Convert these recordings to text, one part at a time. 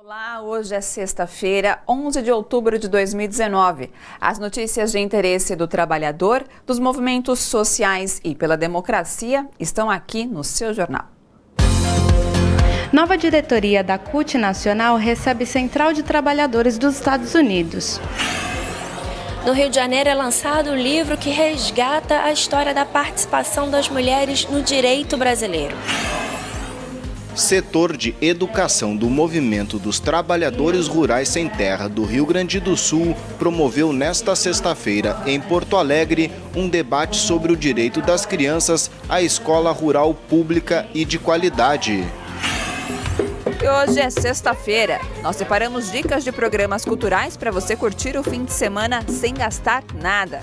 Olá, hoje é sexta-feira, 11 de outubro de 2019. As notícias de interesse do trabalhador, dos movimentos sociais e pela democracia estão aqui no seu jornal. Nova diretoria da CUT Nacional recebe Central de Trabalhadores dos Estados Unidos. No Rio de Janeiro é lançado o livro que resgata a história da participação das mulheres no direito brasileiro. Setor de Educação do Movimento dos Trabalhadores Rurais Sem Terra do Rio Grande do Sul promoveu nesta sexta-feira, em Porto Alegre, um debate sobre o direito das crianças à escola rural pública e de qualidade. E hoje é sexta-feira. Nós separamos dicas de programas culturais para você curtir o fim de semana sem gastar nada.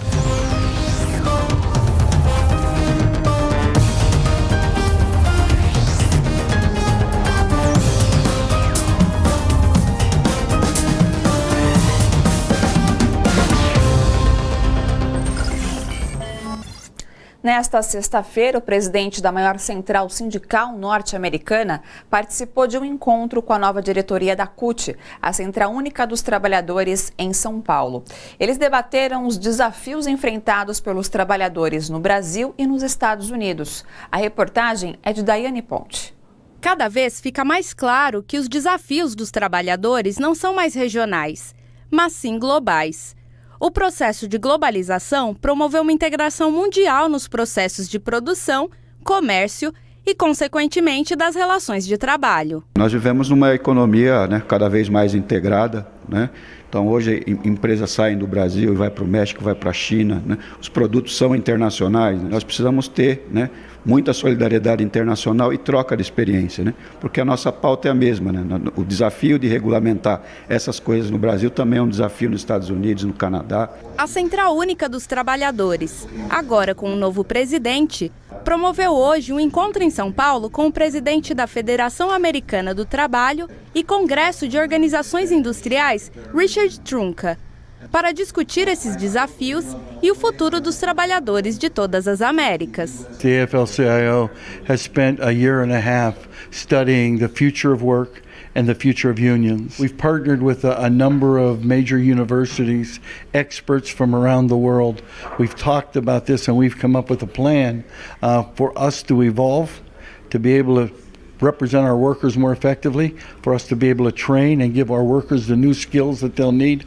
Nesta sexta-feira, o presidente da maior central sindical norte-americana participou de um encontro com a nova diretoria da CUT, a Central Única dos Trabalhadores, em São Paulo. Eles debateram os desafios enfrentados pelos trabalhadores no Brasil e nos Estados Unidos. A reportagem é de Daiane Ponte. Cada vez fica mais claro que os desafios dos trabalhadores não são mais regionais, mas sim globais. O processo de globalização promoveu uma integração mundial nos processos de produção, comércio e, consequentemente, das relações de trabalho. Nós vivemos numa economia, cada vez mais integrada. Então, hoje, empresas saem do Brasil e vai para o México, vai para a China. Os produtos são internacionais. Nós precisamos ter muita solidariedade internacional e troca de experiência, porque a nossa pauta é a mesma. O desafio de regulamentar essas coisas no Brasil também é um desafio nos Estados Unidos, no Canadá. A Central Única dos Trabalhadores, agora com um novo presidente, promoveu hoje um encontro em São Paulo com o presidente da Federação Americana do Trabalho e Congresso de Organizações Industriais, Richard Trunka, para discutir esses desafios e o futuro dos trabalhadores de todas as Américas. The AFL-CIO has spent a year and a half studying the future of work and the future of unions. We've partnered with a number of major universities, experts from around the world. We've talked about this and we've come up with a plan for us to evolve, to be able to represent our workers more effectively, for us to be able to train and give our workers the new skills that they'll need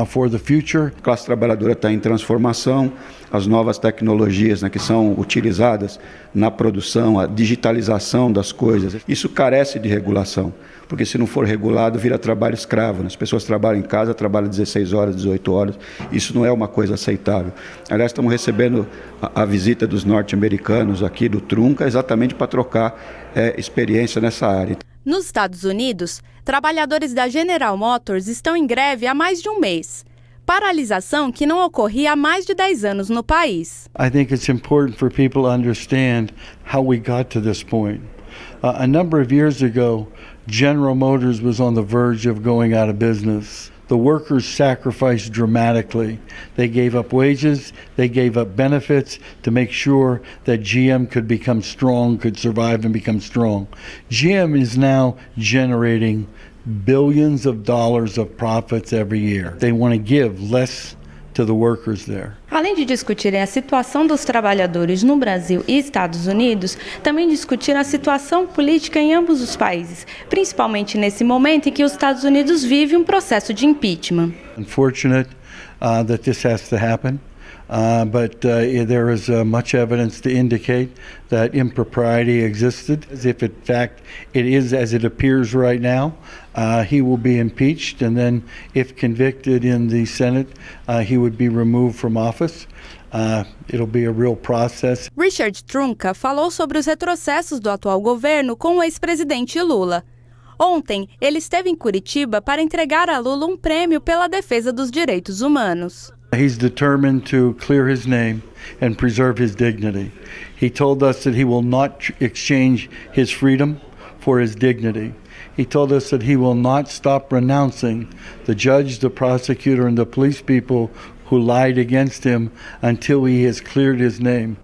for the future. A classe trabalhadora está em transformação, as novas tecnologias que são utilizadas na produção, a digitalização das coisas, isso carece de regulação, porque se não for regulado vira trabalho escravo. As pessoas trabalham em casa, trabalham 16 horas, 18 horas, isso não é uma coisa aceitável. Aliás, estamos recebendo a visita dos norte-americanos aqui do Trunka exatamente para trocar experiência nessa área. Nos Estados Unidos, trabalhadores da General Motors estão em greve há mais de um mês. Paralisação que não ocorria há mais de 10 anos no país. I think it's important for people to understand how we got to this point. A number of years ago, General Motors was on the verge of going out of business. The workers sacrificed dramatically. They gave up wages, they gave up benefits to make sure that GM could become strong, could survive and become strong. GM is now generating billions of dollars of profits every year. They want to give less to the workers there. Além de discutirem a situação dos trabalhadores no Brasil e Estados Unidos, também discutiram a situação política em ambos os países, principalmente nesse momento em que os Estados Unidos vive um processo de impeachment. Unfortunate that this has to happen. But there is much evidence to indicate that impropriety existed. If in fact it is as it appears right now, he will be impeached, and then if convicted in the Senate, he would be removed from office. It'll be a real process. Richard Trunka falou sobre os retrocessos do atual governo com o ex-presidente Lula. Ontem, ele esteve em Curitiba para entregar a Lula um prêmio pela defesa dos direitos humanos. He's determined to clear his name and preserve his dignity. He told us that he will not exchange his freedom for his dignity. He told us that he will not stop renouncing the judge, the prosecutor, and the police people who lied against him until he has cleared his name.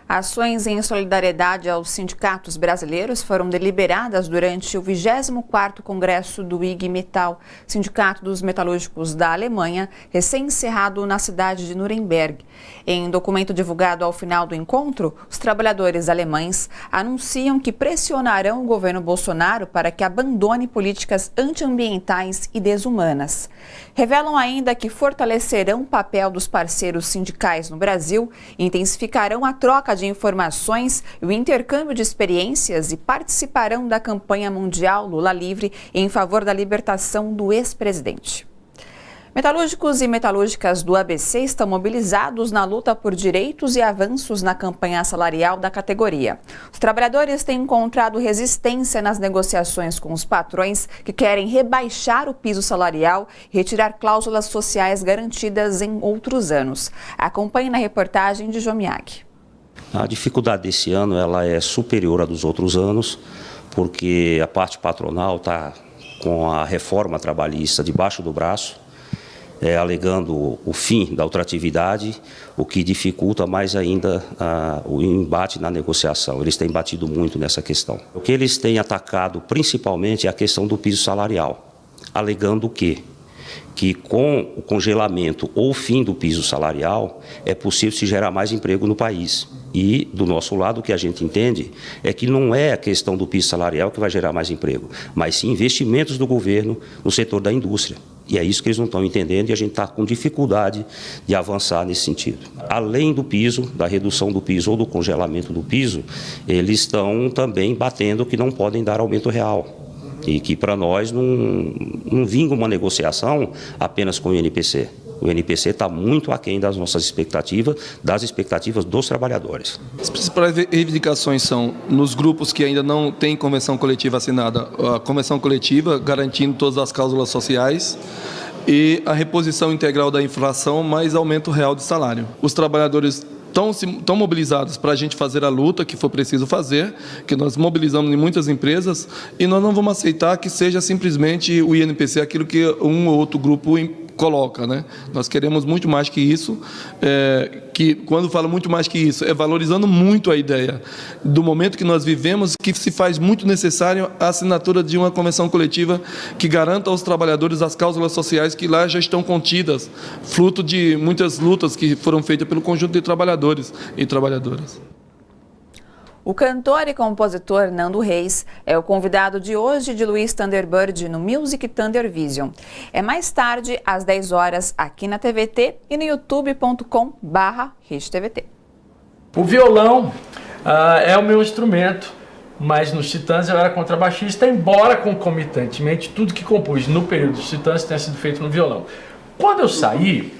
Ações em solidariedade aos sindicatos brasileiros foram deliberadas durante o 24º Congresso do IG Metall, Sindicato dos Metalúrgicos da Alemanha, recém-encerrado na cidade de Nuremberg. Em documento divulgado ao final do encontro, os trabalhadores alemães anunciam que pressionarão o governo Bolsonaro para que abandone políticas antiambientais e desumanas. Revelam ainda que fortalecerão o papel dos parceiros sindicais no Brasil e intensificarão a troca de informações e o intercâmbio de experiências e participarão da campanha mundial Lula Livre em favor da libertação do ex-presidente. Metalúrgicos e metalúrgicas do ABC estão mobilizados na luta por direitos e avanços na campanha salarial da categoria. Os trabalhadores têm encontrado resistência nas negociações com os patrões que querem rebaixar o piso salarial e retirar cláusulas sociais garantidas em outros anos. Acompanhe na reportagem de Jomiag. A dificuldade desse ano ela é superior à dos outros anos, porque a parte patronal está com a reforma trabalhista debaixo do braço, alegando o fim da ultratividade, o que dificulta mais ainda o embate na negociação. Eles têm batido muito nessa questão. O que eles têm atacado principalmente é a questão do piso salarial, alegando que com o congelamento ou fim do piso salarial é possível se gerar mais emprego no país. E, do nosso lado, o que a gente entende é que não é a questão do piso salarial que vai gerar mais emprego, mas sim investimentos do governo no setor da indústria. E é isso que eles não estão entendendo e a gente está com dificuldade de avançar nesse sentido. Além do piso, da redução do piso ou do congelamento do piso, eles estão também batendo que não podem dar aumento real. E que para nós não vinga uma negociação apenas com o INPC. O INPC está muito aquém das nossas expectativas, das expectativas dos trabalhadores. As principais reivindicações são nos grupos que ainda não têm convenção coletiva assinada, a convenção coletiva garantindo todas as cláusulas sociais e a reposição integral da inflação mais aumento real de salário. Os trabalhadores estão mobilizados para a gente fazer a luta que for preciso fazer, que nós mobilizamos em muitas empresas, e nós não vamos aceitar que seja simplesmente o INPC aquilo que um ou outro grupo coloca, né? Nós queremos muito mais que isso, que quando falo muito mais que isso, é valorizando muito a ideia do momento que nós vivemos, que se faz muito necessário a assinatura de uma convenção coletiva que garanta aos trabalhadores as cláusulas sociais que lá já estão contidas, fruto de muitas lutas que foram feitas pelo conjunto de trabalhadores e trabalhadoras. O cantor e compositor Nando Reis é o convidado de hoje de Luiz Thunderbird no Music Thunder Vision. É mais tarde, às 10 horas, aqui na TVT e no youtube.com/RedeTVT. O violão é o meu instrumento, mas nos Titãs eu era contrabaixista, embora concomitantemente tudo que compus no período dos Titãs tenha sido feito no violão. Quando eu saí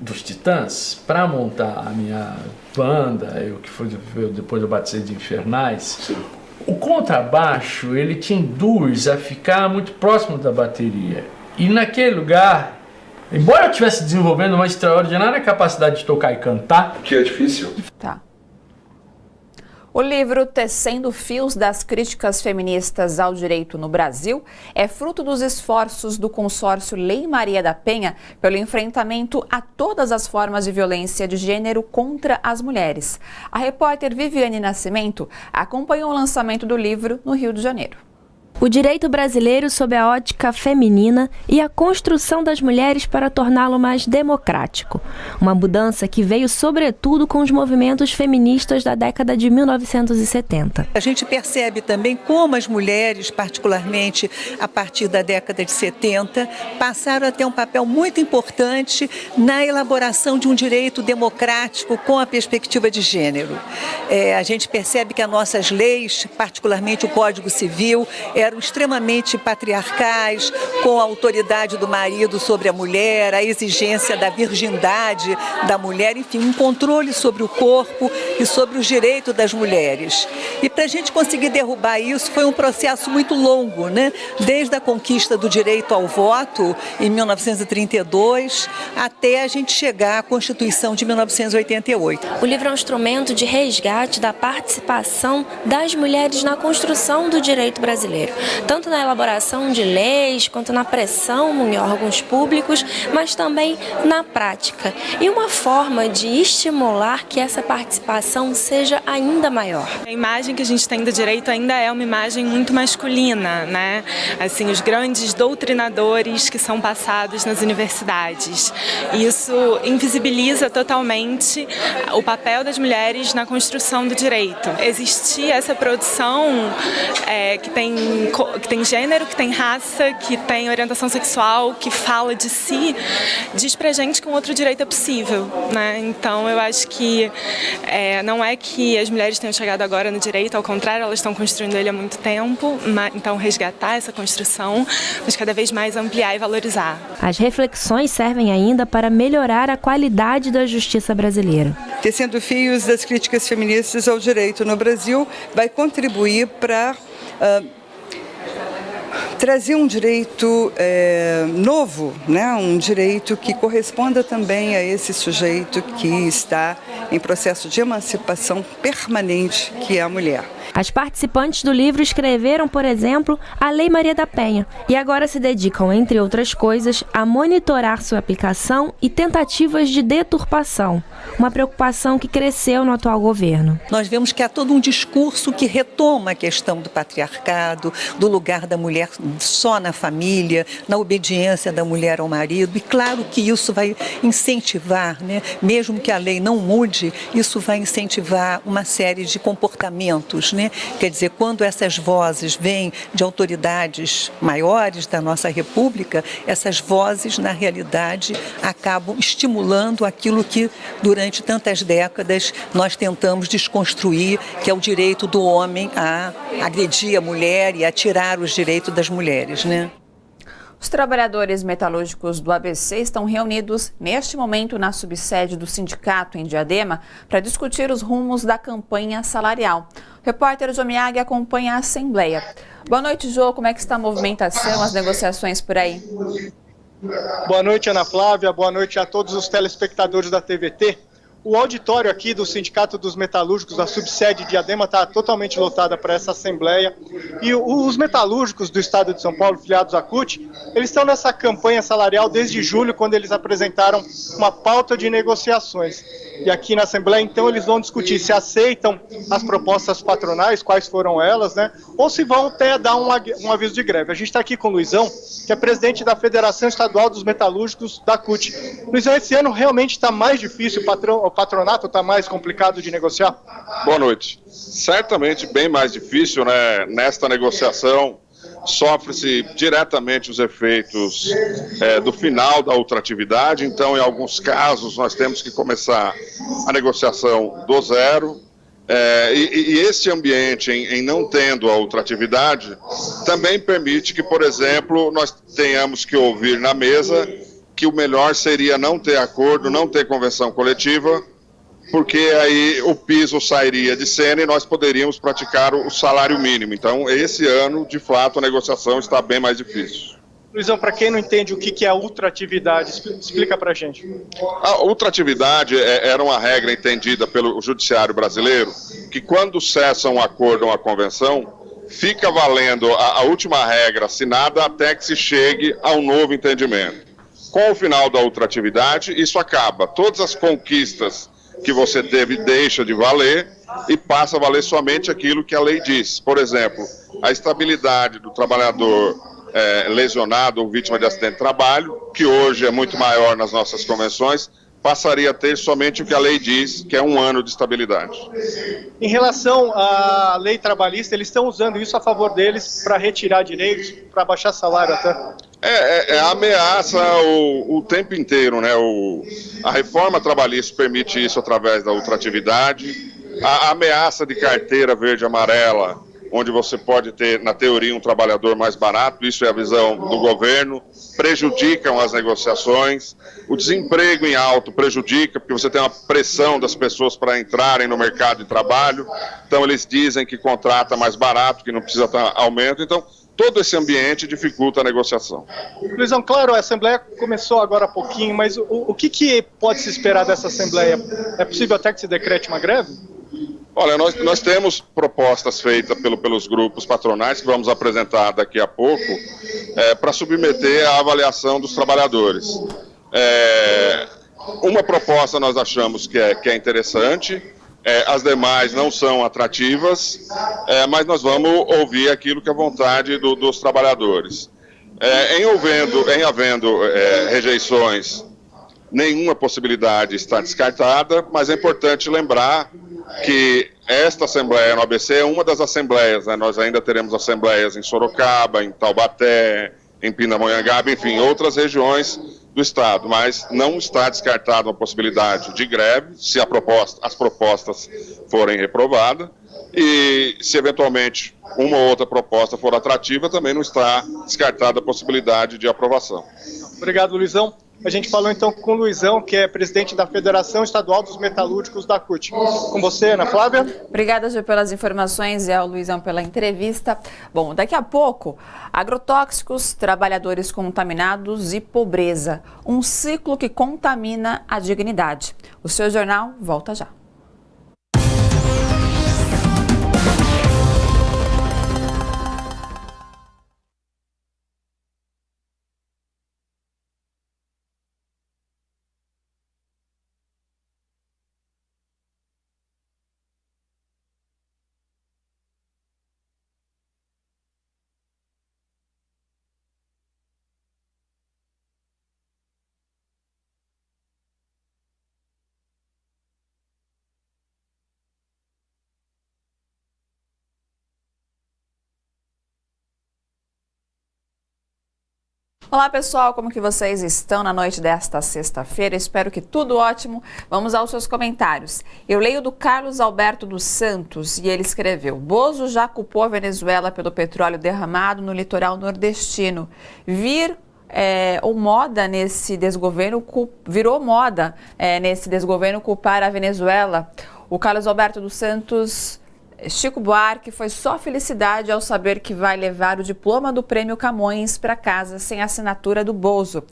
dos Titãs para montar a minha banda, depois eu batizei de Infernais. Sim. O contrabaixo ele te induz a ficar muito próximo da bateria, e naquele lugar, embora eu estivesse desenvolvendo uma extraordinária capacidade de tocar e cantar, que é difícil. Tá. O livro Tecendo Fios das Críticas Feministas ao Direito no Brasil é fruto dos esforços do consórcio Lei Maria da Penha pelo enfrentamento a todas as formas de violência de gênero contra as mulheres. A repórter Viviane Nascimento acompanhou o lançamento do livro no Rio de Janeiro. O direito brasileiro sob a ótica feminina e a construção das mulheres para torná-lo mais democrático. Uma mudança que veio sobretudo com os movimentos feministas da década de 1970. A gente percebe também como as mulheres, particularmente a partir da década de 70, passaram a ter um papel muito importante na elaboração de um direito democrático com a perspectiva de gênero. A gente percebe que as nossas leis, particularmente o Código Civil, eram extremamente patriarcais, com a autoridade do marido sobre a mulher, a exigência da virgindade da mulher, enfim, um controle sobre o corpo e sobre os direitos das mulheres. E para a gente conseguir derrubar isso foi um processo muito longo, né? Desde a conquista do direito ao voto em 1932 até a gente chegar à Constituição de 1988. O livro é um instrumento de resgate da participação das mulheres na construção do direito brasileiro. tanto na elaboração de leis, quanto na pressão em órgãos públicos, mas também na prática. E uma forma de estimular que essa participação seja ainda maior. A imagem que a gente tem do direito ainda é uma imagem muito masculina, né? Assim, os grandes doutrinadores que são passados nas universidades. Isso invisibiliza totalmente o papel das mulheres na construção do direito. Existir essa produção que tem gênero, que tem raça, que tem orientação sexual, que fala de si, diz pra gente que um outro direito é possível, né? Então eu acho que não é que as mulheres tenham chegado agora no direito, ao contrário, elas estão construindo ele há muito tempo, então resgatar essa construção, mas cada vez mais ampliar e valorizar. As reflexões servem ainda para melhorar a qualidade da justiça brasileira. Tecendo fios das críticas feministas ao direito no Brasil vai contribuir para trazer um direito novo, né? Um direito que corresponda também a esse sujeito que está em processo de emancipação permanente, que é a mulher. As participantes do livro escreveram, por exemplo, a Lei Maria da Penha e agora se dedicam, entre outras coisas, a monitorar sua aplicação e tentativas de deturpação, uma preocupação que cresceu no atual governo. Nós vemos que há todo um discurso que retoma a questão do patriarcado, do lugar da mulher só na família, na obediência da mulher ao marido, e claro que isso vai incentivar, né? Mesmo que a lei não mude, isso vai incentivar uma série de comportamentos, né? Quer dizer, quando essas vozes vêm de autoridades maiores da nossa República, essas vozes, na realidade, acabam estimulando aquilo que, durante tantas décadas, nós tentamos desconstruir, que é o direito do homem a agredir a mulher e a tirar os direitos das mulheres, né? Os trabalhadores metalúrgicos do ABC estão reunidos neste momento na subsede do sindicato em Diadema para discutir os rumos da campanha salarial. O repórter Jô Miyagi acompanha a Assembleia. Boa noite, Jô. Como é que está a movimentação, as negociações por aí? Boa noite, Ana Flávia. Boa noite a todos os telespectadores da TVT. O auditório aqui do Sindicato dos Metalúrgicos, da subsede de Diadema, está totalmente lotada para essa assembleia. E os metalúrgicos do estado de São Paulo, filiados à CUT, eles estão nessa campanha salarial desde julho, quando eles apresentaram uma pauta de negociações. E aqui na Assembleia, então, eles vão discutir se aceitam as propostas patronais, quais foram elas, né? Ou se vão até dar um aviso de greve. A gente está aqui com o Luizão, que é presidente da Federação Estadual dos Metalúrgicos da CUT. Luizão, esse ano realmente está mais difícil, o patronato está mais complicado de negociar? Boa noite. Certamente bem mais difícil, né? Nesta negociação sofre-se diretamente os efeitos do final da ultratividade, então em alguns casos nós temos que começar a negociação do zero, e esse ambiente em não tendo a ultratividade também permite que, por exemplo, nós tenhamos que ouvir na mesa que o melhor seria não ter acordo, não ter convenção coletiva, porque aí o piso sairia de cena e nós poderíamos praticar o salário mínimo. Então, esse ano, de fato, a negociação está bem mais difícil. Luizão, para quem não entende o que é ultratividade, explica para a gente. A ultratividade era uma regra entendida pelo judiciário brasileiro, que quando cessa um acordo ou uma convenção, fica valendo a última regra assinada até que se chegue a um novo entendimento. Com o final da ultratividade, isso acaba. Todas as conquistas que você teve deixa de valer e passa a valer somente aquilo que a lei diz. Por exemplo, a estabilidade do trabalhador lesionado ou vítima de acidente de trabalho, que hoje é muito maior nas nossas convenções, passaria a ter somente o que a lei diz, que é 1 ano de estabilidade. Em relação à lei trabalhista, eles estão usando isso a favor deles para retirar direitos, para baixar salário até? É ameaça o tempo inteiro, né? A reforma trabalhista permite isso através da ultratividade, a ameaça de carteira verde e amarela, onde você pode ter, na teoria, um trabalhador mais barato, isso é a visão do governo, prejudicam as negociações, o desemprego em alto prejudica, porque você tem uma pressão das pessoas para entrarem no mercado de trabalho, então eles dizem que contrata mais barato, que não precisa ter aumento, então todo esse ambiente dificulta a negociação. Luizão, claro, a Assembleia começou agora há pouquinho, mas o que pode se esperar dessa Assembleia? É possível até que se decrete uma greve? Olha, nós temos propostas feitas pelos grupos patronais que vamos apresentar daqui a pouco para submeter à avaliação dos trabalhadores. Uma proposta nós achamos que é interessante, as demais não são atrativas, mas nós vamos ouvir aquilo que é a vontade dos trabalhadores. Em havendo rejeições, nenhuma possibilidade está descartada, mas é importante lembrar que esta Assembleia no ABC é uma das assembleias, né? Nós ainda teremos assembleias em Sorocaba, em Taubaté, em Pindamonhangaba, enfim, outras regiões do Estado, mas não está descartada a possibilidade de greve, se as propostas forem reprovadas, e se eventualmente uma ou outra proposta for atrativa, também não está descartada a possibilidade de aprovação. Obrigado, Luizão. A gente falou então com o Luizão, que é presidente da Federação Estadual dos Metalúrgicos da CUT. Com você, Ana Flávia. Obrigada, Gê, pelas informações e ao Luizão pela entrevista. Bom, daqui a pouco, agrotóxicos, trabalhadores contaminados e pobreza. Um ciclo que contamina a dignidade. O seu jornal volta já. Olá pessoal, como que vocês estão na noite desta sexta-feira? Espero que tudo ótimo. Vamos aos seus comentários. Eu leio do Carlos Alberto dos Santos e ele escreveu: Bozo já culpou a Venezuela pelo petróleo derramado no litoral nordestino. Virou moda nesse desgoverno culpar a Venezuela. O Carlos Alberto dos Santos... Chico Buarque foi só felicidade ao saber que vai levar o diploma do Prêmio Camões para casa sem assinatura do Bozo.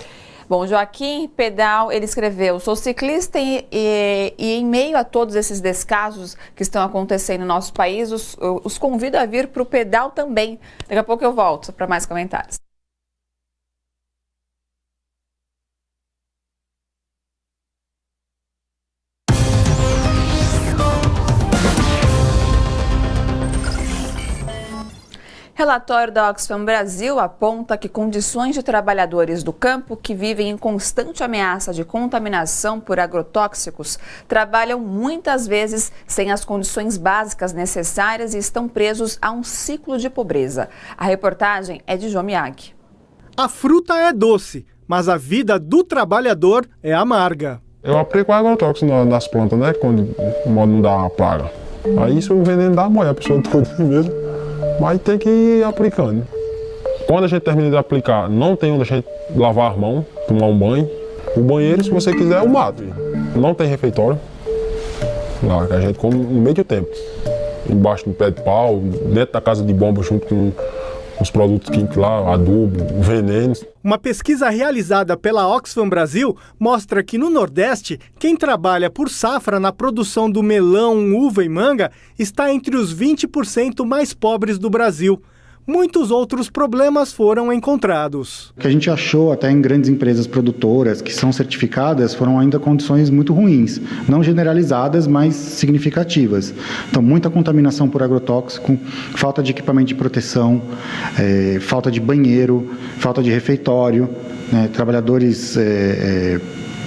Bom, Joaquim Pedal, ele escreveu: sou ciclista e em meio a todos esses descasos que estão acontecendo no nosso país, os convido a vir para o pedal também. Daqui a pouco eu volto para mais comentários. Relatório da Oxfam Brasil aponta que condições de trabalhadores do campo que vivem em constante ameaça de contaminação por agrotóxicos trabalham muitas vezes sem as condições básicas necessárias e estão presos a um ciclo de pobreza. A reportagem é de João Miyagi. A fruta é doce, mas a vida do trabalhador é amarga. Eu aplico agrotóxico nas plantas, né, quando o modo não dá praga. Aí isso o veneno dá mole, a pessoa toda mesmo. Mas tem que ir aplicando. Quando a gente termina de aplicar, não tem onde a gente lavar as mãos, tomar um banho. O banheiro, se você quiser, é o mato. Não tem refeitório. Lá, a gente come no meio do tempo. Embaixo do pé de pau, dentro da casa de bomba, junto com os produtos químicos lá, adubo, venenos. Uma pesquisa realizada pela Oxfam Brasil mostra que no Nordeste, quem trabalha por safra na produção do melão, uva e manga está entre os 20% mais pobres do Brasil. Muitos outros problemas foram encontrados. O que a gente achou até em grandes empresas produtoras que são certificadas foram ainda condições muito ruins, não generalizadas, mas significativas. Então, muita contaminação por agrotóxico, falta de equipamento de proteção, falta de banheiro, falta de refeitório, né, trabalhadores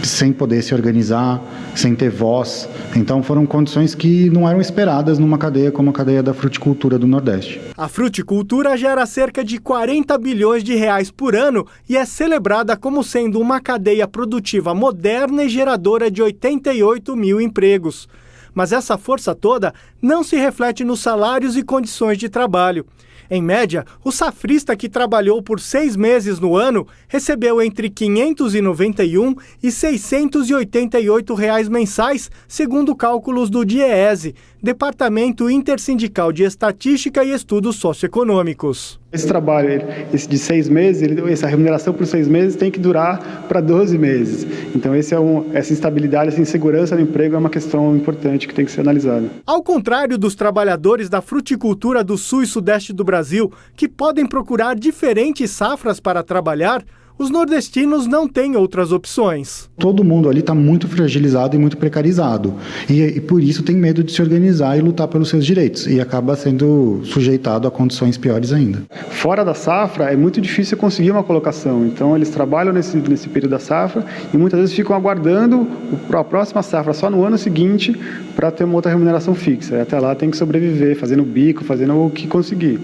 sem poder se organizar, sem ter voz. Então foram condições que não eram esperadas numa cadeia como a cadeia da fruticultura do Nordeste. A fruticultura gera cerca de 40 bilhões de reais por ano e é celebrada como sendo uma cadeia produtiva moderna e geradora de 88 mil empregos. Mas essa força toda não se reflete nos salários e condições de trabalho. Em média, o safrista que trabalhou por 6 meses no ano recebeu entre R$ 591 e R$ 688 reais mensais, segundo cálculos do DIEESE, Departamento Intersindical de Estatística e Estudos Socioeconômicos. Esse trabalho, esse de 6 meses, essa remuneração por 6 meses tem que durar para 12 meses. Então essa instabilidade, essa insegurança no emprego é uma questão importante que tem que ser analisada. Ao contrário dos trabalhadores da fruticultura do sul e sudeste do Brasil, que podem procurar diferentes safras para trabalhar, os nordestinos não têm outras opções. Todo mundo ali está muito fragilizado e muito precarizado. E por isso tem medo de se organizar e lutar pelos seus direitos. E acaba sendo sujeitado a condições piores ainda. Fora da safra, é muito difícil conseguir uma colocação. Então, eles trabalham nesse período da safra e muitas vezes ficam aguardando a próxima safra só no ano seguinte para ter uma outra remuneração fixa. E até lá tem que sobreviver, fazendo bico, fazendo o que conseguir.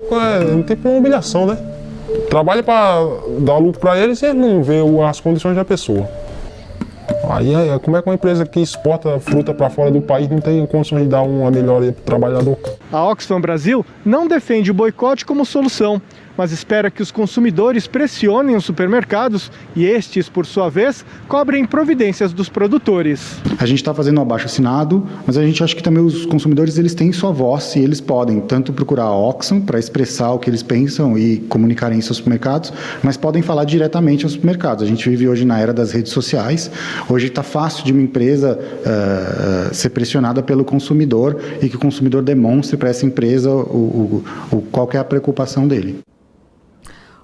Não tem uma humilhação, né? Trabalha para dar lucro para eles e eles não vê as condições da pessoa. Aí, como é que uma empresa que exporta fruta para fora do país não tem condições de dar uma melhoria para o trabalhador? A Oxfam Brasil não defende o boicote como solução, mas espera que os consumidores pressionem os supermercados e estes, por sua vez, cobrem providências dos produtores. A gente está fazendo um abaixo-assinado, mas a gente acha que também os consumidores eles têm sua voz e eles podem tanto procurar a Oxfam para expressar o que eles pensam e comunicarem isso aos supermercados, mas podem falar diretamente aos supermercados. A gente vive hoje na era das redes sociais. Hoje está fácil de uma empresa ser pressionada pelo consumidor e que o consumidor demonstre para essa empresa qual que é a preocupação dele.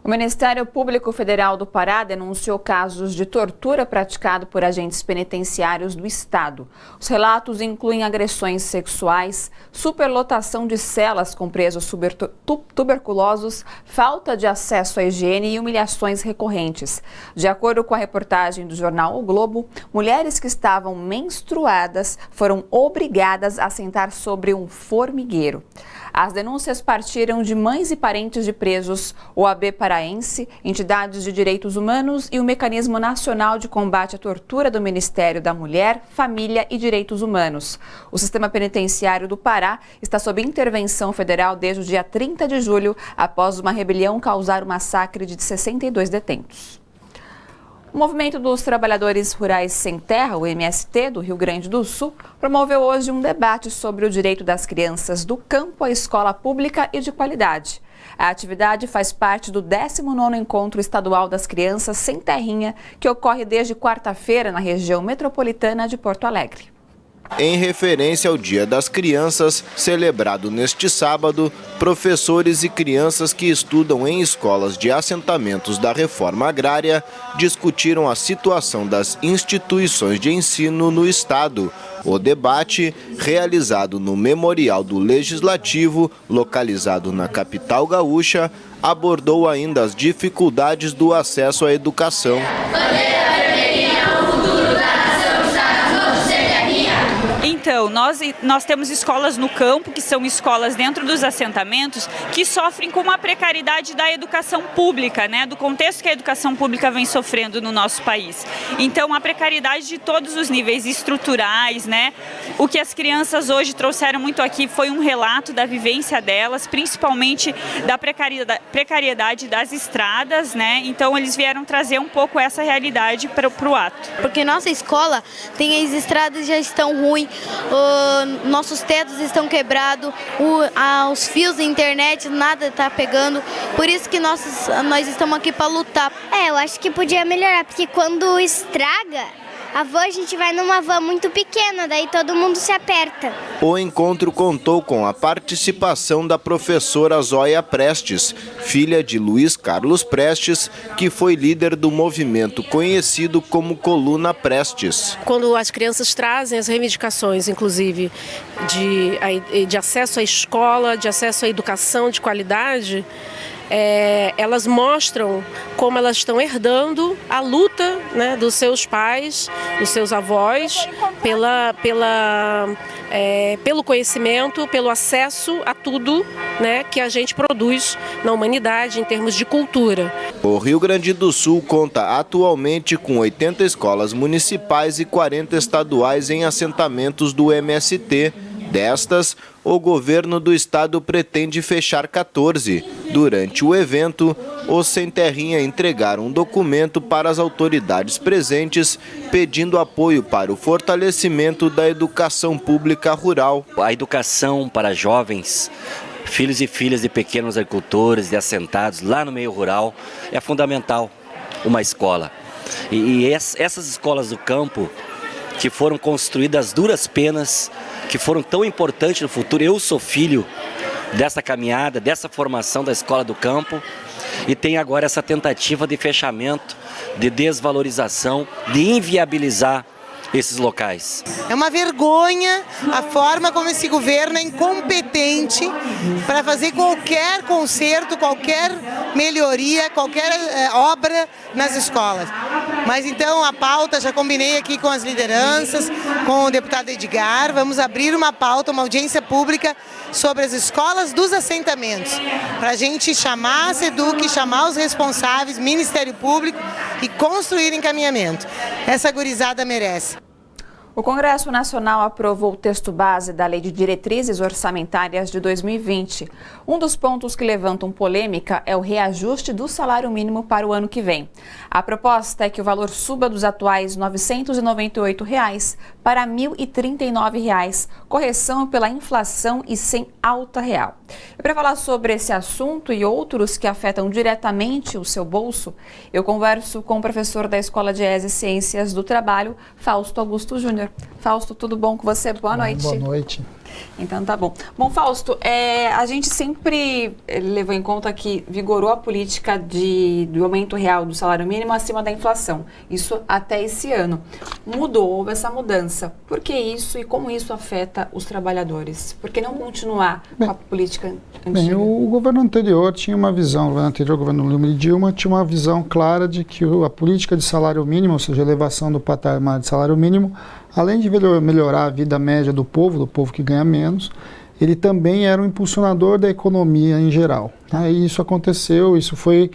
O Ministério Público Federal do Pará denunciou casos de tortura praticado por agentes penitenciários do Estado. Os relatos incluem agressões sexuais, superlotação de celas com presos tuberculosos, falta de acesso à higiene e humilhações recorrentes. De acordo com a reportagem do jornal O Globo, mulheres que estavam menstruadas foram obrigadas a sentar sobre um formigueiro. As denúncias partiram de mães e parentes de presos, OAB Paraense, entidades de direitos humanos e o Mecanismo Nacional de Combate à Tortura do Ministério da Mulher, Família e Direitos Humanos. O sistema penitenciário do Pará está sob intervenção federal desde o dia 30 de julho, após uma rebelião causar o massacre de 62 detentos. O Movimento dos Trabalhadores Rurais Sem Terra, o MST, do Rio Grande do Sul, promoveu hoje um debate sobre o direito das crianças do campo à escola pública e de qualidade. A atividade faz parte do 19º Encontro Estadual das Crianças Sem Terrinha, que ocorre desde quarta-feira na região metropolitana de Porto Alegre. Em referência ao Dia das Crianças, celebrado neste sábado, professores e crianças que estudam em escolas de assentamentos da reforma agrária discutiram a situação das instituições de ensino no estado. O debate, realizado no Memorial do Legislativo, localizado na capital gaúcha, abordou ainda as dificuldades do acesso à educação. Então, nós temos escolas no campo, que são escolas dentro dos assentamentos, que sofrem com a precariedade da educação pública, né? Do contexto que a educação pública vem sofrendo no nosso país. Então, a precariedade de todos os níveis estruturais, né? O que as crianças hoje trouxeram muito aqui foi um relato da vivência delas, principalmente da precariedade das estradas, né? Então, eles vieram trazer um pouco essa realidade para o ato. Porque nossa escola tem as estradas já estão ruins, nossos tetos estão quebrados, os fios da internet, nada está pegando. Por isso que nós estamos aqui para lutar. Eu acho que podia melhorar, porque quando estraga, a gente vai numa van muito pequena, daí todo mundo se aperta. O encontro contou com a participação da professora Zóia Prestes, filha de Luiz Carlos Prestes, que foi líder do movimento conhecido como Coluna Prestes. Quando as crianças trazem as reivindicações, inclusive, de acesso à escola, de acesso à educação de qualidade, elas mostram como elas estão herdando a luta, né, dos seus pais, dos seus avós, pelo conhecimento, pelo acesso a tudo, né, que a gente produz na humanidade em termos de cultura. O Rio Grande do Sul conta atualmente com 80 escolas municipais e 40 estaduais em assentamentos do MST. Destas, o governo do estado pretende fechar 14. Durante o evento, os Sem Terrinha entregaram um documento para as autoridades presentes, pedindo apoio para o fortalecimento da educação pública rural. A educação para jovens filhos e filhas de pequenos agricultores, de assentados lá no meio rural, é fundamental uma escola. E essas escolas do campo, que foram construídas às duras penas, que foram tão importantes no futuro, eu sou filho dessa caminhada, dessa formação da escola do campo, e tem agora essa tentativa de fechamento, de desvalorização, de inviabilizar esses locais. É uma vergonha a forma como esse governo é incompetente para fazer qualquer conserto, qualquer melhoria, qualquer obra nas escolas. Mas então a pauta, já combinei aqui com as lideranças, com o deputado Edgar, vamos abrir uma pauta, uma audiência pública sobre as escolas dos assentamentos, para a gente chamar a SEDUC, chamar os responsáveis, Ministério Público e construir encaminhamento. Essa gurizada merece. O Congresso Nacional aprovou o texto base da Lei de Diretrizes Orçamentárias de 2020. Um dos pontos que levantam polêmica é o reajuste do salário mínimo para o ano que vem. A proposta é que o valor suba dos atuais R$ 998 para R$ 1.039, correção pela inflação e sem alta real. E para falar sobre esse assunto e outros que afetam diretamente o seu bolso, eu converso com o professor da Escola de ESE e Ciências do Trabalho, Fausto Augusto Júnior. Fausto, tudo bom com você? Boa noite. Boa noite. Então tá bom. Bom, Fausto, a gente sempre levou em conta que vigorou a política do aumento real do salário mínimo acima da inflação. Isso até esse ano. Mudou, houve essa mudança. Por que isso e como isso afeta os trabalhadores? Por que não continuar com a política antiga? O governo anterior tinha uma visão, o governo Lula e Dilma tinha uma visão clara de que a política de salário mínimo, ou seja, a elevação do patamar de salário mínimo, além de melhorar a vida média do povo que ganha menos, ele também era um impulsionador da economia em geral. E isso aconteceu, isso foi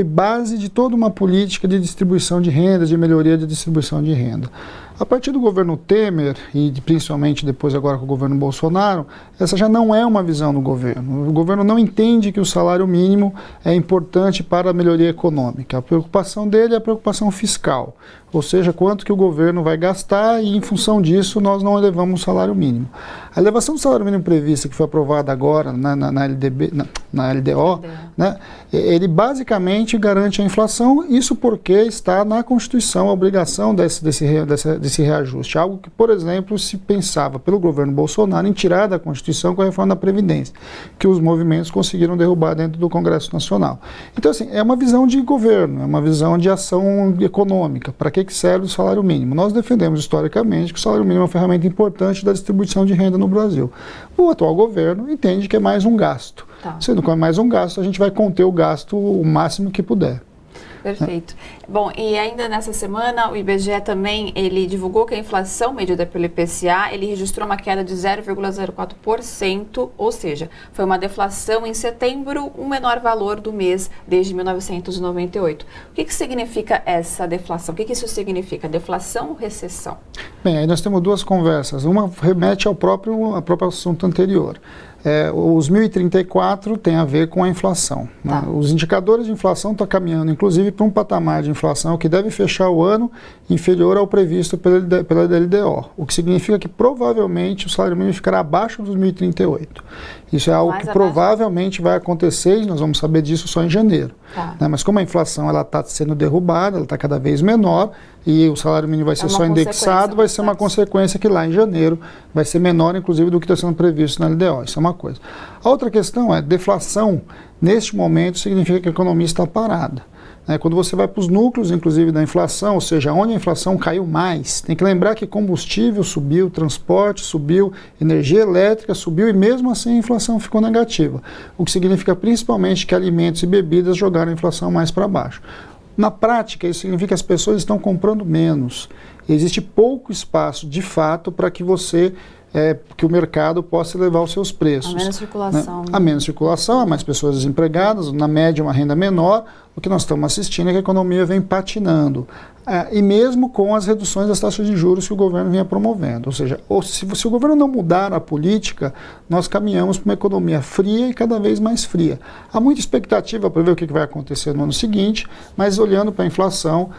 base de toda uma política de distribuição de renda, de melhoria de distribuição de renda. A partir do governo Temer, e principalmente depois agora com o governo Bolsonaro, essa já não é uma visão do governo. O governo não entende que o salário mínimo é importante para a melhoria econômica. A preocupação dele é a preocupação fiscal, ou seja, quanto que o governo vai gastar e em função disso nós não elevamos o salário mínimo. A elevação do salário mínimo prevista, que foi aprovada agora na LDO, né, ele basicamente garante a inflação, isso porque está na Constituição a obrigação desse reajuste, algo que, por exemplo, se pensava pelo governo Bolsonaro em tirar da Constituição com a reforma da Previdência, que os movimentos conseguiram derrubar dentro do Congresso Nacional. Então, assim, é uma visão de governo, é uma visão de ação econômica. Para que serve o salário mínimo? Nós defendemos historicamente que o salário mínimo é uma ferramenta importante da distribuição de renda no Brasil. O atual governo entende que é mais um gasto. Sendo que é mais um gasto, a gente vai conter o gasto o máximo que puder. Perfeito. Bom, e ainda nessa semana o IBGE também, ele divulgou que a inflação medida pelo IPCA, ele registrou uma queda de 0,04%, ou seja, foi uma deflação em setembro, o menor valor do mês desde 1998. O que significa essa deflação? O que isso significa? Deflação ou recessão? Bem, aí nós temos duas conversas. Uma remete ao próprio assunto anterior. Os 1.034 tem a ver com a inflação. Né? Os indicadores de inflação estão caminhando, inclusive, para um patamar de inflação que deve fechar o ano inferior ao previsto pela LDO, o que significa que provavelmente o salário mínimo ficará abaixo dos 1.038. Isso é algo que provavelmente vai acontecer e nós vamos saber disso só em janeiro. Né? Mas como a inflação está sendo derrubada, ela está cada vez menor e o salário mínimo vai ser só indexado, vai ser uma consequência que lá em janeiro vai ser menor, inclusive, do que está sendo previsto na LDO. Isso é uma coisa. A outra questão é, deflação, neste momento, significa que a economia está parada. Quando você vai para os núcleos, inclusive, da inflação, ou seja, onde a inflação caiu mais, tem que lembrar que combustível subiu, transporte subiu, energia elétrica subiu e mesmo assim a inflação ficou negativa, o que significa principalmente que alimentos e bebidas jogaram a inflação mais para baixo. Na prática, isso significa que as pessoas estão comprando menos. Existe pouco espaço, de fato, para que que o mercado possa elevar os seus preços. A menos circulação. Né? A menos circulação, há mais pessoas desempregadas, na média uma renda menor. O que nós estamos assistindo é que a economia vem patinando. e mesmo com as reduções das taxas de juros que o governo vinha promovendo. Ou seja, se o governo não mudar a política, nós caminhamos para uma economia fria e cada vez mais fria. Há muita expectativa para ver o que vai acontecer no ano seguinte, mas olhando para a inflação,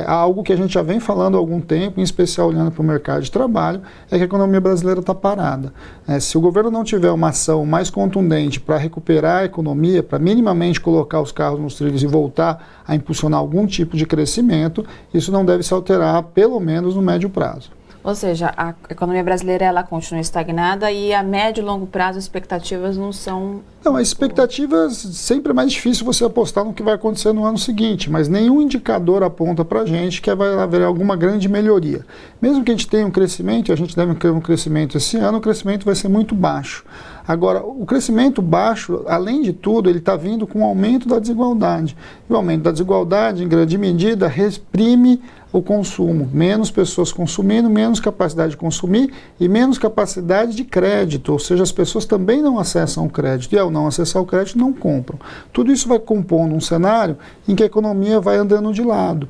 algo que a gente já vem falando há algum tempo, em especial olhando para o mercado de trabalho, é que a economia brasileira está parada. Se o governo não tiver uma ação mais contundente para recuperar a economia, para minimamente colocar os carros nos trilhos e voltar a impulsionar algum tipo de crescimento, isso não deve se alterar, pelo menos no médio prazo. Ou seja, a economia brasileira ela continua estagnada e a médio e longo prazo as expectativas não são... Não, as expectativas, sempre é mais difícil você apostar no que vai acontecer no ano seguinte, mas nenhum indicador aponta para a gente que vai haver alguma grande melhoria. Mesmo que a gente tenha um crescimento, e a gente deve ter um crescimento esse ano, o crescimento vai ser muito baixo. Agora, o crescimento baixo, além de tudo, ele está vindo com o aumento da desigualdade. E o aumento da desigualdade, em grande medida, reprime o consumo. Menos pessoas consumindo, menos capacidade de consumir e menos capacidade de crédito. Ou seja, as pessoas também não acessam o crédito. E ao não acessar o crédito, não compram. Tudo isso vai compondo um cenário em que a economia vai andando de lado.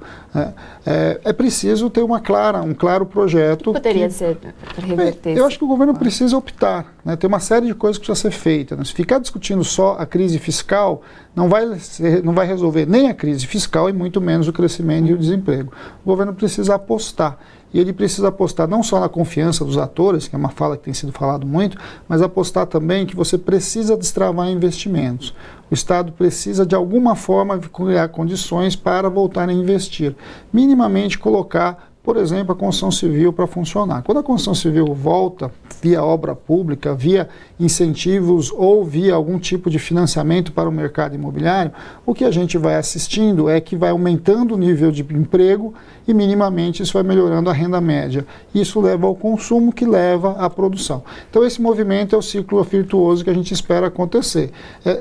É preciso ter um claro projeto. O que poderia ser para reverter? Eu acho que o governo precisa optar. Tem uma série de coisas que precisa ser feita. Se ficar discutindo só a crise fiscal, não vai resolver nem a crise fiscal e muito menos o crescimento e o desemprego. O governo precisa apostar. E ele precisa apostar não só na confiança dos atores, que é uma fala que tem sido falado muito, mas apostar também que você precisa destravar investimentos. O Estado precisa, de alguma forma, criar condições para voltar a investir. Minimamente colocar, por exemplo, a construção civil para funcionar. Quando a construção civil volta via obra pública, via incentivos ou via algum tipo de financiamento para o mercado imobiliário, o que a gente vai assistindo é que vai aumentando o nível de emprego e minimamente isso vai melhorando a renda média. Isso leva ao consumo, que leva à produção. Então esse movimento é o ciclo virtuoso que a gente espera acontecer.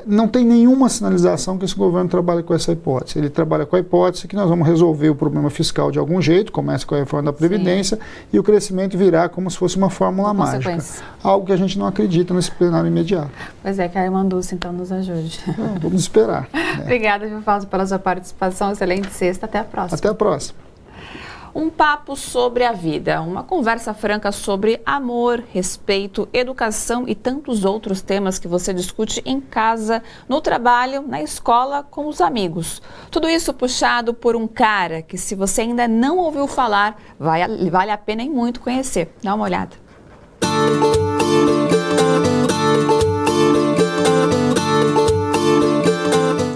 Não tem nenhuma sinalização que esse governo trabalhe com essa hipótese. Ele trabalha com a hipótese que nós vamos resolver o problema fiscal de algum jeito, começa com a reforma da Previdência, e o crescimento virá como se fosse uma fórmula mágica. Algo que a gente não acredita nesse plenário imediato. Pois é, que a Armanduce então nos ajude. Vamos esperar. Obrigada, Gil Fausto, pela sua participação. Excelente sexta. Até a próxima. Até a próxima. Um papo sobre a vida, uma conversa franca sobre amor, respeito, educação e tantos outros temas que você discute em casa, no trabalho, na escola, com os amigos. Tudo isso puxado por um cara que, se você ainda não ouviu falar, vale a pena e muito conhecer. Dá uma olhada.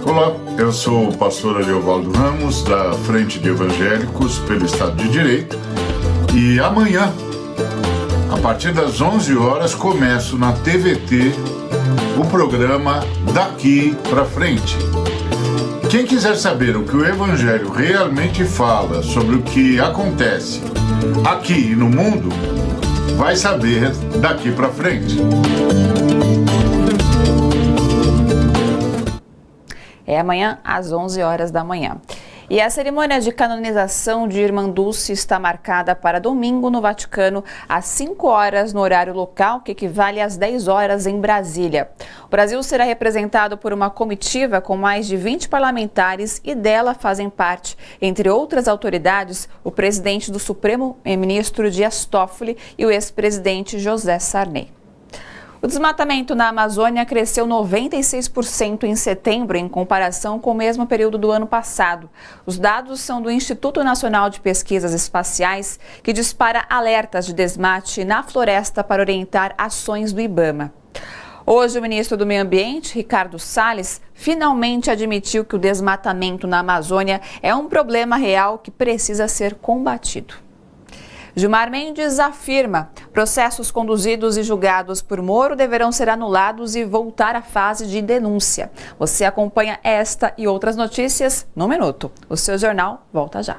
Olá, eu sou o pastor Ariovaldo Ramos, da Frente de Evangélicos pelo Estado de Direito, e amanhã, a partir das 11 horas, começo na TVT o programa Daqui pra Frente. Quem quiser saber o que o Evangelho realmente fala sobre o que acontece aqui e no mundo, vai saber daqui pra frente. É amanhã, às 11 horas da manhã. E a cerimônia de canonização de Irmanduce está marcada para domingo no Vaticano, às 5 horas no horário local, que equivale às 10 horas em Brasília. O Brasil será representado por uma comitiva com mais de 20 parlamentares e dela fazem parte, entre outras autoridades, o presidente do Supremo, ministro Dias Toffoli, e o ex-presidente José Sarney. O desmatamento na Amazônia cresceu 96% em setembro, em comparação com o mesmo período do ano passado. Os dados são do Instituto Nacional de Pesquisas Espaciais, que dispara alertas de desmate na floresta para orientar ações do IBAMA. Hoje, o ministro do Meio Ambiente, Ricardo Salles, finalmente admitiu que o desmatamento na Amazônia é um problema real que precisa ser combatido. Gilmar Mendes afirma: processos conduzidos e julgados por Moro deverão ser anulados e voltar à fase de denúncia. Você acompanha esta e outras notícias no Minuto. O seu jornal volta já.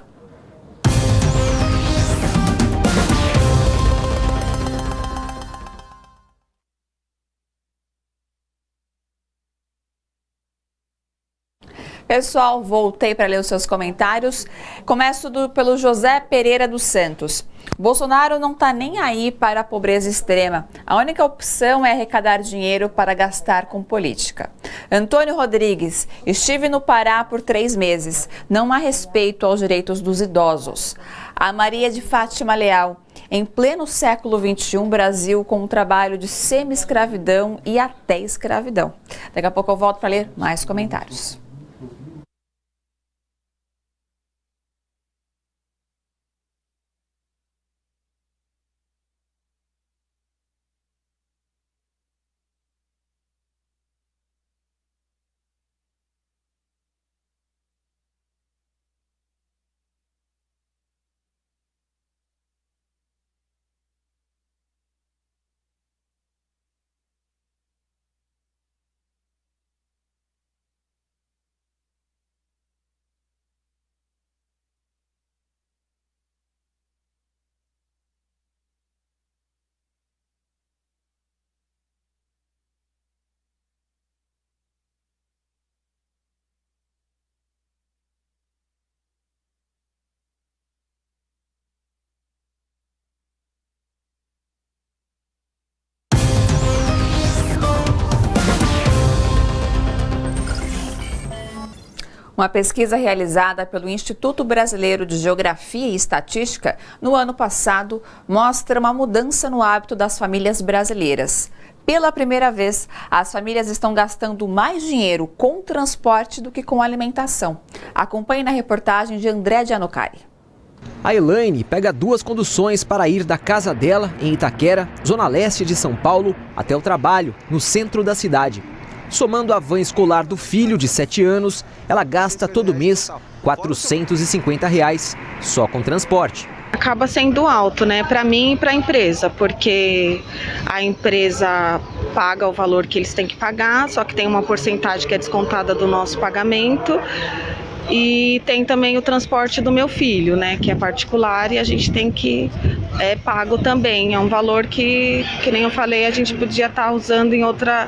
Pessoal, voltei para ler os seus comentários. Começo pelo José Pereira dos Santos. Bolsonaro não está nem aí para a pobreza extrema. A única opção é arrecadar dinheiro para gastar com política. Antônio Rodrigues, estive no Pará por 3 meses. Não há respeito aos direitos dos idosos. A Maria de Fátima Leal. Em pleno século XXI, Brasil com um trabalho de semi-escravidão e até escravidão. Daqui a pouco eu volto para ler mais comentários. Uma pesquisa realizada pelo Instituto Brasileiro de Geografia e Estatística no ano passado mostra uma mudança no hábito das famílias brasileiras. Pela primeira vez, as famílias estão gastando mais dinheiro com transporte do que com alimentação. Acompanhe na reportagem de André Giannucari. A Elaine pega 2 conduções para ir da casa dela, em Itaquera, zona leste de São Paulo, até o trabalho, no centro da cidade. Somando a van escolar do filho de 7 anos, ela gasta todo mês R$ 450 só com transporte. Acaba sendo alto, né, para mim e para a empresa, porque a empresa paga o valor que eles têm que pagar, só que tem uma porcentagem que é descontada do nosso pagamento. E tem também o transporte do meu filho, né, que é particular e a gente tem que pago também. É um valor que nem eu falei, a gente podia estar usando em outra,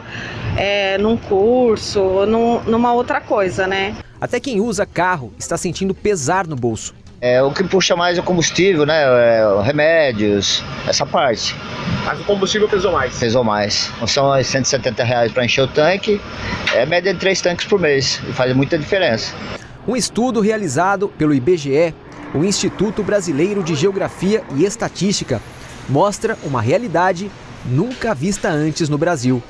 num curso ou numa outra coisa, né. Até quem usa carro está sentindo pesar no bolso. O que puxa mais é o combustível, né, remédios, essa parte. Mas o combustível pesou mais? Pesou mais. São R$ 170 para encher o tanque, média de 3 tanques por mês, e faz muita diferença. Um estudo realizado pelo IBGE, o Instituto Brasileiro de Geografia e Estatística, mostra uma realidade nunca vista antes no Brasil.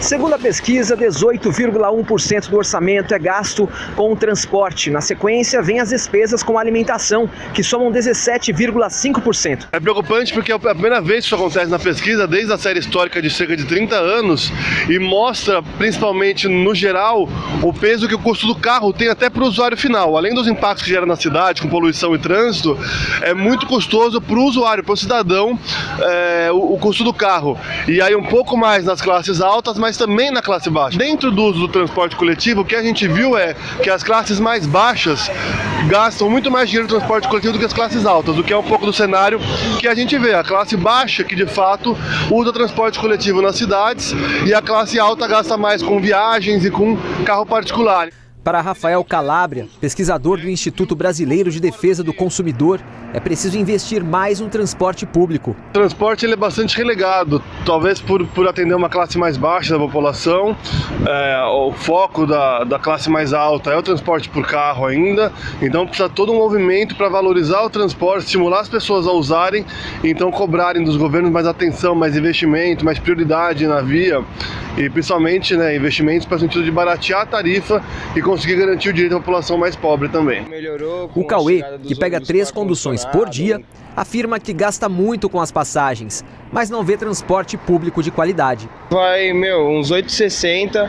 Segundo a pesquisa, 18,1% do orçamento é gasto com o transporte. Na sequência, vem as despesas com alimentação, que somam 17,5%. É preocupante porque é a primeira vez que isso acontece na pesquisa, desde a série histórica de cerca de 30 anos, e mostra, principalmente no geral, o peso que o custo do carro tem até para o usuário final. Além dos impactos que gera na cidade, com poluição e trânsito, é muito custoso para o usuário, para o cidadão, o custo do carro. E aí um pouco mais nas classes altas, mas também na classe baixa. Dentro do uso do transporte coletivo, o que a gente viu é que as classes mais baixas gastam muito mais dinheiro no transporte coletivo do que as classes altas, o que é um pouco do cenário que a gente vê. A classe baixa, que de fato usa transporte coletivo nas cidades, e a classe alta gasta mais com viagens e com carro particular. Para Rafael Calabria, pesquisador do Instituto Brasileiro de Defesa do Consumidor, é preciso investir mais no transporte público. O transporte ele é bastante relegado, talvez por atender uma classe mais baixa da população. O foco da classe mais alta é o transporte por carro ainda, então precisa todo um movimento para valorizar o transporte, estimular as pessoas a usarem, então cobrarem dos governos mais atenção, mais investimento, mais prioridade na via, e principalmente investimentos para o sentido de baratear a tarifa e conseguir garantir o direito da população mais pobre também. O Cauê, que pega 3 conduções por dia, afirma que gasta muito com as passagens, mas não vê transporte público de qualidade. Vai, uns R$ 8,60.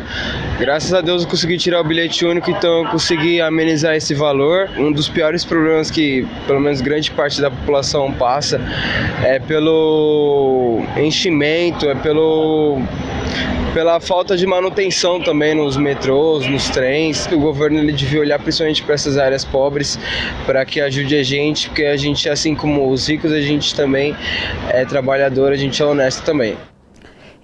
Graças a Deus eu consegui tirar o bilhete único, então eu consegui amenizar esse valor. Um dos piores problemas que, pelo menos grande parte da população passa, é pelo enchimento, pela falta de manutenção também nos metrôs, nos trens. O governo ele devia olhar principalmente para essas áreas pobres, para que ajude a gente, porque a gente, assim como os ricos, a gente também é trabalhador, a gente é honesto também.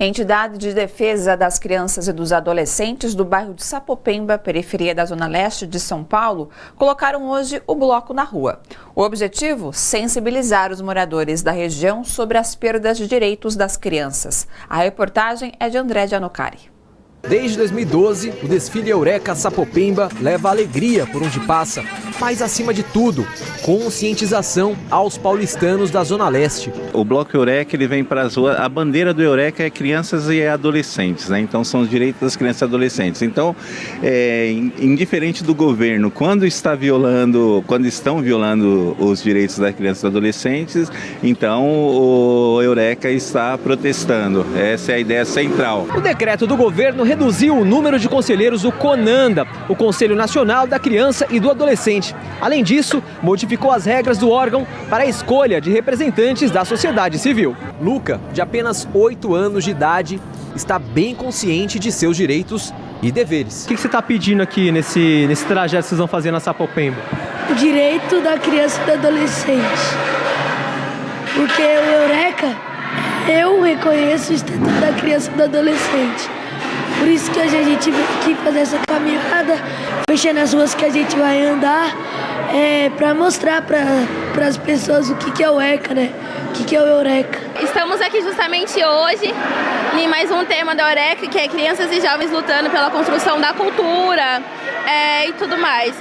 Entidade de Defesa das Crianças e dos Adolescentes do bairro de Sapopemba, periferia da Zona Leste de São Paulo, colocaram hoje o bloco na rua. O objetivo? Sensibilizar os moradores da região sobre as perdas de direitos das crianças. A reportagem é de André Gianocari. Desde 2012, o desfile Eureka Sapopemba leva alegria por onde passa, mas acima de tudo, conscientização aos paulistanos da Zona Leste. O Bloco Eureka ele vem para as ruas, a bandeira do Eureka é crianças e adolescentes, né? Então são os direitos das crianças e adolescentes. Então, indiferente do governo, quando estão violando os direitos das crianças e adolescentes, então o Eureka está protestando. Essa é a ideia central. O decreto do governo reduziu o número de conselheiros do CONANDA, o Conselho Nacional da Criança e do Adolescente. Além disso, modificou as regras do órgão para a escolha de representantes da sociedade civil. Luca, de apenas 8 anos de idade, está bem consciente de seus direitos e deveres. O que você está pedindo aqui nesse trajeto que vocês vão fazer na Sapopemba? O direito da criança e do adolescente. Porque o Eureka, eu reconheço o Estatuto da Criança e do Adolescente. Por isso que hoje a gente veio aqui fazer essa caminhada, fechando as ruas que a gente vai andar, para mostrar para as pessoas o que é o ECA, né? O que é o Eureka. Estamos aqui justamente hoje em mais um tema da Eureka, que é crianças e jovens lutando pela construção da cultura e tudo mais.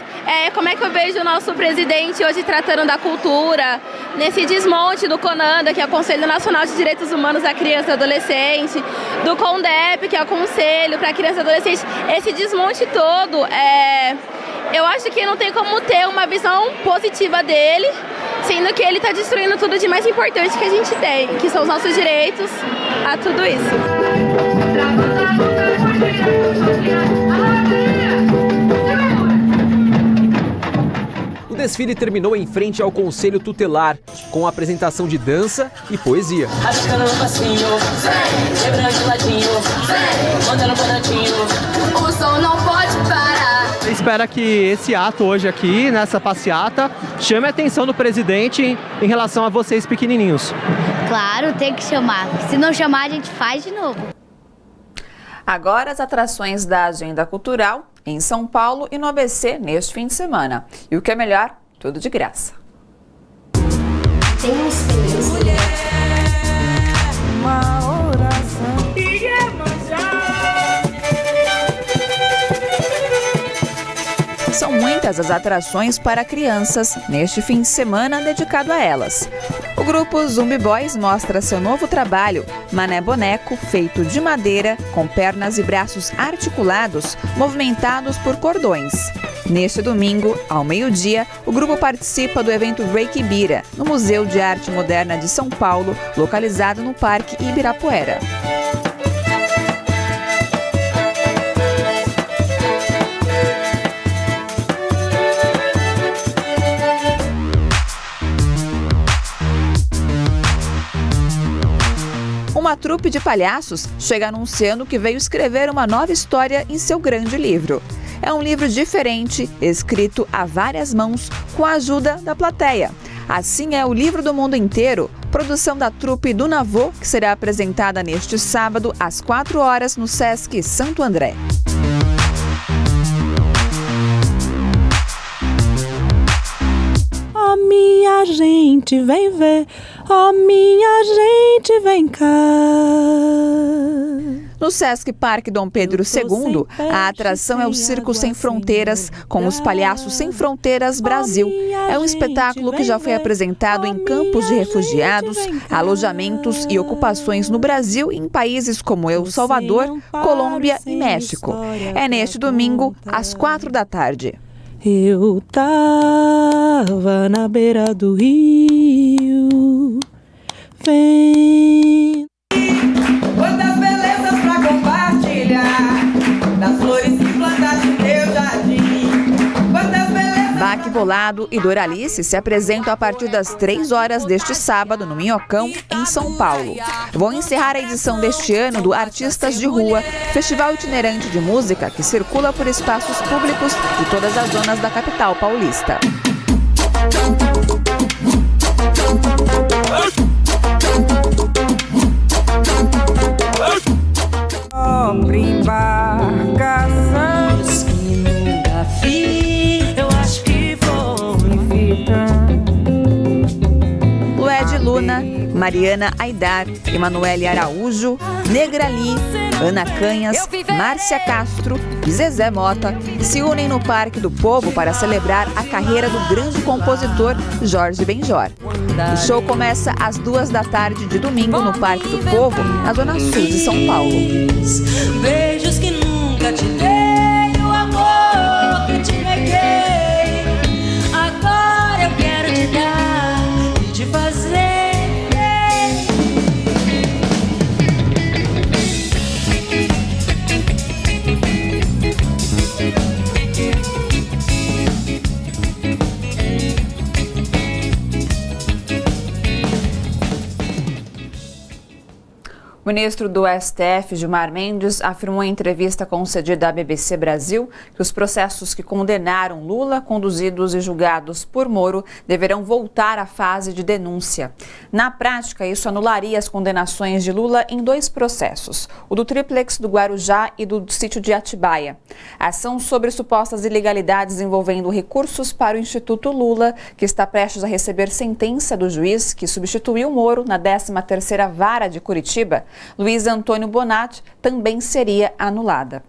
Como é que eu vejo o nosso presidente hoje tratando da cultura, nesse desmonte do CONANDA, que é o Conselho Nacional de Direitos Humanos da Criança e Adolescente, do CONDEP, que é o Conselho para Criança e Adolescente, esse desmonte todo, eu acho que não tem como ter uma visão positiva dele, sendo que ele está destruindo tudo de mais importante que a gente tem, que são os nossos direitos a tudo isso. O desfile terminou em frente ao Conselho Tutelar, com apresentação de dança e poesia. O som não pode parar. Espera que esse ato hoje aqui, nessa passeata, chame a atenção do presidente em relação a vocês pequenininhos. Claro, tem que chamar. Se não chamar, a gente faz de novo. Agora as atrações da agenda cultural em São Paulo e no ABC neste fim de semana. E o que é melhor, tudo de graça. Tem um espelho. Uma oração. São muitas as atrações para crianças neste fim de semana dedicado a elas. O grupo Zumbi Boys mostra seu novo trabalho, Mané Boneco, feito de madeira, com pernas e braços articulados, movimentados por cordões. Neste domingo, ao meio-dia, o grupo participa do evento Breakibira, no Museu de Arte Moderna de São Paulo, localizado no Parque Ibirapuera. Uma trupe de palhaços chega anunciando que veio escrever uma nova história em seu grande livro. É um livro diferente, escrito a várias mãos, com a ajuda da plateia. Assim é o Livro do Mundo Inteiro, produção da trupe do Navô, que será apresentada neste sábado, às 4 horas, no Sesc Santo André. Oh, minha gente, vem ver. Oh, minha gente, vem cá. No Sesc Parque Dom Pedro II, a atração é o Circo Sem Fronteiras, com os Palhaços Sem Fronteiras Brasil. É um espetáculo que já foi apresentado em campos de refugiados, alojamentos e ocupações no Brasil e em países como El Salvador, Colômbia e México. É neste domingo, às 4 da tarde. Eu tava na beira do rio, vem. Quantas belezas pra compartilhar, das flores que plantaste no teu jardim. Quantas belezas. Baque Bolado e Doralice se apresentam a partir das 3 horas deste sábado no Minhocão, em São Paulo. Vão encerrar a edição deste ano do Artistas de Rua, festival itinerante de música que circula por espaços públicos de todas as zonas da capital paulista. Hey! Mariana Aidar, Emanuele Araújo, Negrali, Ana Canhas, Márcia Castro e Zezé Mota se unem no Parque do Povo para celebrar a carreira do grande compositor Jorge Benjor. O show começa às 14h de domingo no Parque do Povo, na Zona Sul de São Paulo. Beijos que nunca te dei, o amor que te neguei. Agora eu quero te dar e te fazer. O ministro do STF, Gilmar Mendes, afirmou em entrevista concedida à BBC Brasil que os processos que condenaram Lula, conduzidos e julgados por Moro, deverão voltar à fase de denúncia. Na prática, isso anularia as condenações de Lula em 2 processos, o do triplex do Guarujá e do sítio de Atibaia. A ação sobre supostas ilegalidades envolvendo recursos para o Instituto Lula, que está prestes a receber sentença do juiz que substituiu Moro na 13ª Vara de Curitiba, Luiz Antônio Bonatti, também seria anulada.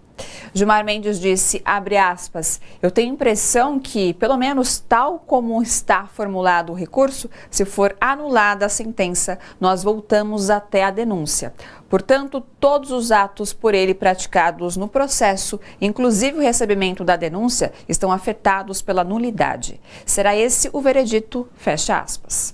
Gilmar Mendes disse, abre aspas, eu tenho a impressão que, pelo menos tal como está formulado o recurso, se for anulada a sentença, nós voltamos até a denúncia. Portanto, todos os atos por ele praticados no processo, inclusive o recebimento da denúncia, estão afetados pela nulidade. Será esse o veredito, fecha aspas.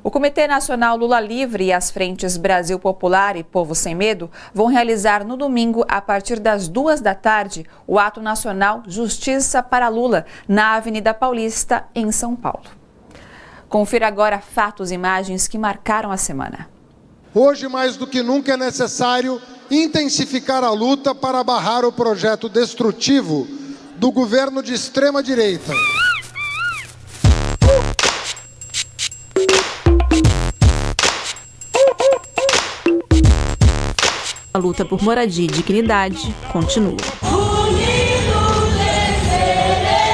O Comitê Nacional Lula Livre e as frentes Brasil Popular e Povo Sem Medo vão realizar no domingo, a partir das 14h, o ato nacional Justiça para Lula, na Avenida Paulista, em São Paulo. Confira agora fatos e imagens que marcaram a semana. Hoje, mais do que nunca, é necessário intensificar a luta para barrar o projeto destrutivo do governo de extrema-direita. A luta por moradia e dignidade continua. Unidos venceremos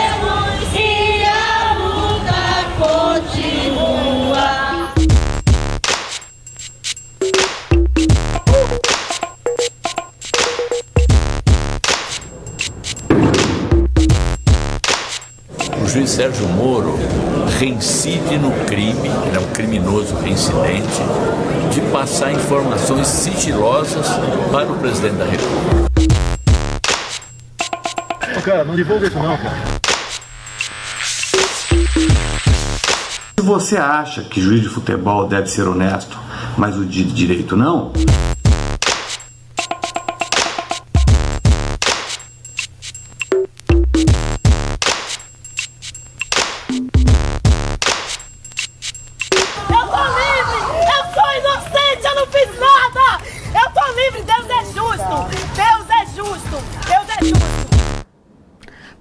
e a luta continua. O juiz Sérgio Moro reincide no crime, ele é um criminoso reincidente, de passar informações sigilosas para o presidente da República. Cara, não divulga isso não, cara. Se você acha que juiz de futebol deve ser honesto, mas o de direito não...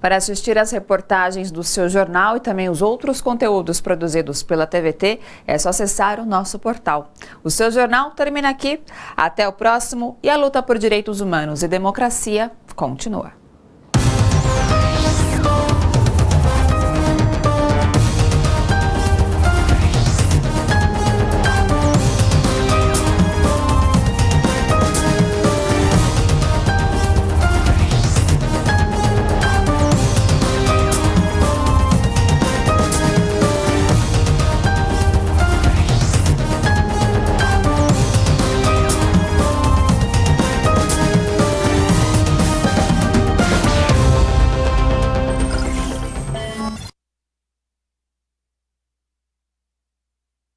Para assistir às reportagens do seu jornal e também os outros conteúdos produzidos pela TVT, é só acessar o nosso portal. O seu jornal termina aqui. Até o próximo e a luta por direitos humanos e democracia continua.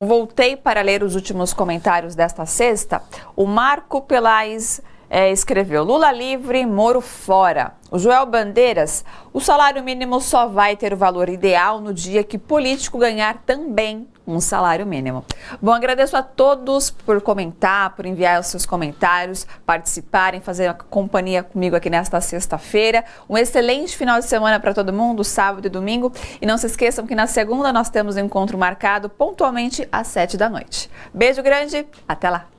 Voltei para ler os últimos comentários desta sexta. O Marco Pelais escreveu: Lula livre, Moro fora. O Joel Bandeiras: o salário mínimo só vai ter o valor ideal no dia que político ganhar também um salário mínimo. Bom, agradeço a todos por comentar, por enviar os seus comentários, participarem, fazer companhia comigo aqui nesta sexta-feira. Um excelente final de semana para todo mundo, sábado e domingo. E não se esqueçam que na segunda nós temos um encontro marcado pontualmente às 7 da noite. Beijo grande, até lá!